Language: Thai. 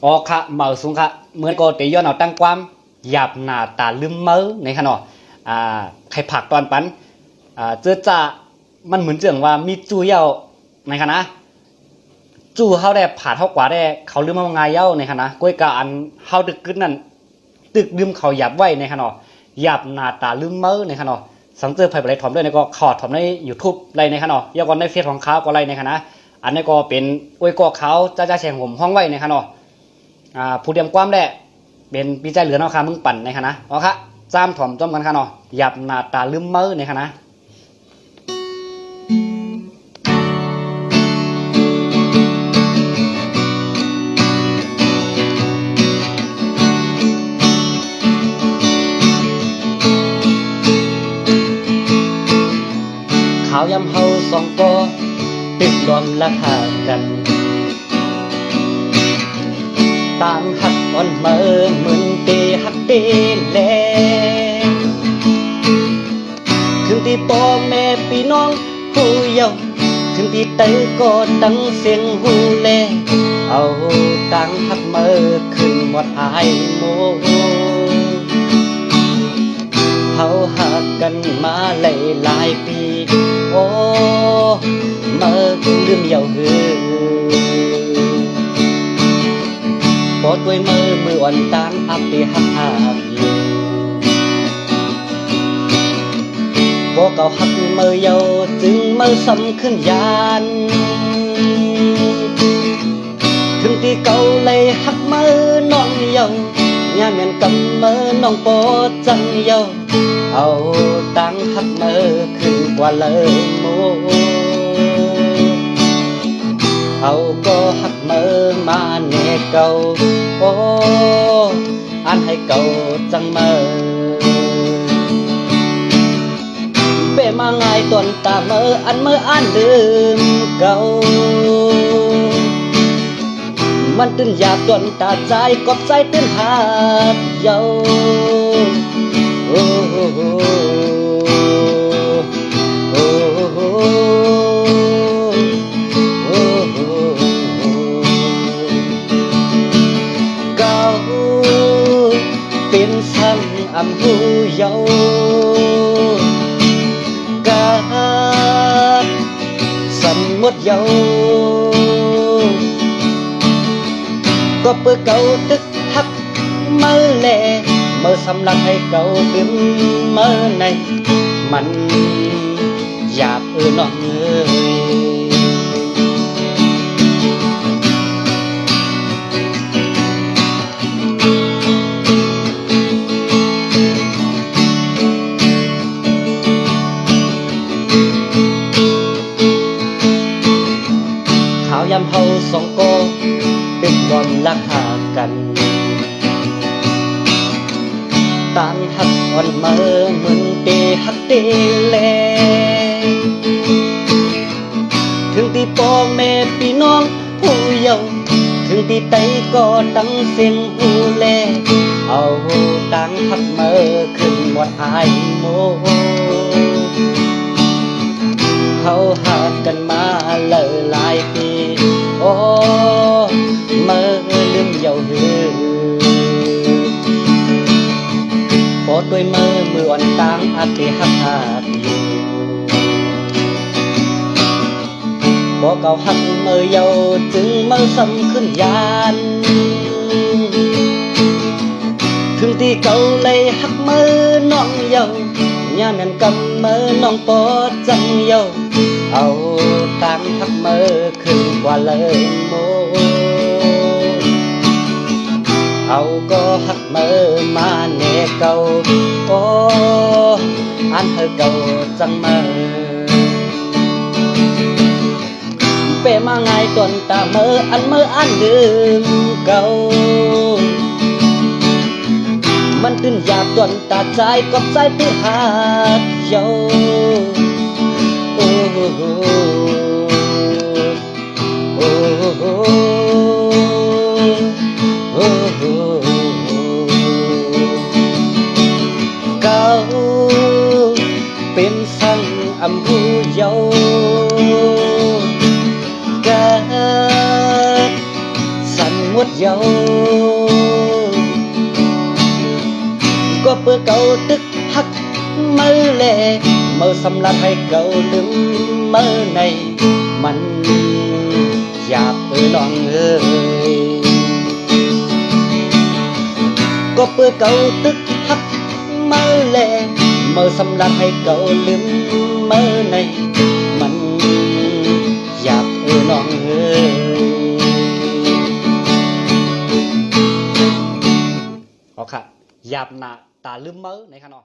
ออกค่ะเหมาสูงค่ะเหมือนก็เตย้อนเอาตั้งความหยาบหน้าตาลืมเม้อในขนาดใครผักตอนปันเจอจะมันเหมือนเจืองว่ามีจูเย้าในคณะจูเฮาได้ผ่าเท่ากว่าได้เขาลืมมาไงเย้าในคณะก้อยกาอันเฮาดึกกึดนั่นตึกลืมเขาหยาบไว้ในขนาดหยาบหน้าตาลืมเม้อในขนาดสังเจอไผ่ไรถอมด้วยในก็ขอดถอมใน YouTube ไรในขนาดย้อนก่อนในเฟซของเขาก็ไรในคณะอันนี้ก็เป็นอวยก็เขาจ้าแฉงผมห้องไว้ในขนาดผู้เตรียมความได้เป็นปีใจเหลือเนาะค่ะมึงปั่นในคณะเอาค่ะจ้ามถ่อมจ้อมกันค่ะเนาะหยาบหน้าตาลืมเม้อในคณะข่าวยำเฮาสองก็ติดรวมราคากันต่างหักอ่อนเมื่อมึนตีหักตีแลถึงที่พ่อแม่พี่น้องผู้เยาว์ถึงที่เตยก็ตั้งเสียงหูแลเอาต่างหักเมื่อขึ้นหมดอายโมเฮาหักกันมาหลายปีโอ้เมื่อลืมเยาว์หือปอดด้วยมืออ่อนตางอับปีหักอยู่บ่เก่าหักมือเยาจึงมือซ้ำขึ้นยานถึงที่เก่าเลยหักมือน้องเยาย่าเหมือนกับมือน้องปอดจังเยาเอาตังหักมือขึ้นกว่าเลยโมเอาก็หักมือมาเนเก่าโอ้อันให้เก่าจังมือเป้มาง่ายตนตามืออันลืมเก่ามันตื่นอยากจนตาใจกอบใจตื่นหาดเยาโอ้โหเป็นสังอำหูเยากาดสันมดเยาก็เปื่อเก่าตึกหักเมื่อแลเมื่อสำลักให้เก่าเต็มเมื่อในมันหยาบน้องเอ้ยยำเฮาสองก็เป็นรวมราคากันต่างหักอ่อนเมื่อมึนตีหักตีแลถึงที่พ่อแม่พี่น้องผู้เยาว์ถึงที่ไตก็ตั้งเสียงหูแลเอาต่างหักเมื่อขึ้นหมดอายโมเขาหักกันมาหลายปีโอ้เมื่อลืมเยาว์หือปอดด้วยมืออ่อนตางอักหักอยู่บ่เก่าหักมือเยาว์จึงมือซ้ำขึ้นยานถึงที่เก่าเลยหักมือน้องเยาว์ย่าแม่นกำมือน้องปอดจังเยาเอาตังหักมือขึ้นกว่าเลยโมเอาก็หักมือมาเนเก่าโอ้อันเธอเก่าจังมือเป้มาง่ายตนตามืออันลืมเก่ามันตื่นอยากจนตาใจกอบใจตื่นหาดเยาโอ้โหโอ้โหโอ้โหเก่าเป็นสังอำหูเยากาดสันมดเยา ก็เพื่อเก่าตึกฮักมือแลมือสำลัดให้เก่าลืมมือในมันอยากน้องเอ้ยก็เพื่อเก่าตึกฮักมือแลมือสำลัดให้เก่าลืมมือในมันอยากน้องเอ้ยเอาค่ะหยาบหนาตาลืมมือในขนม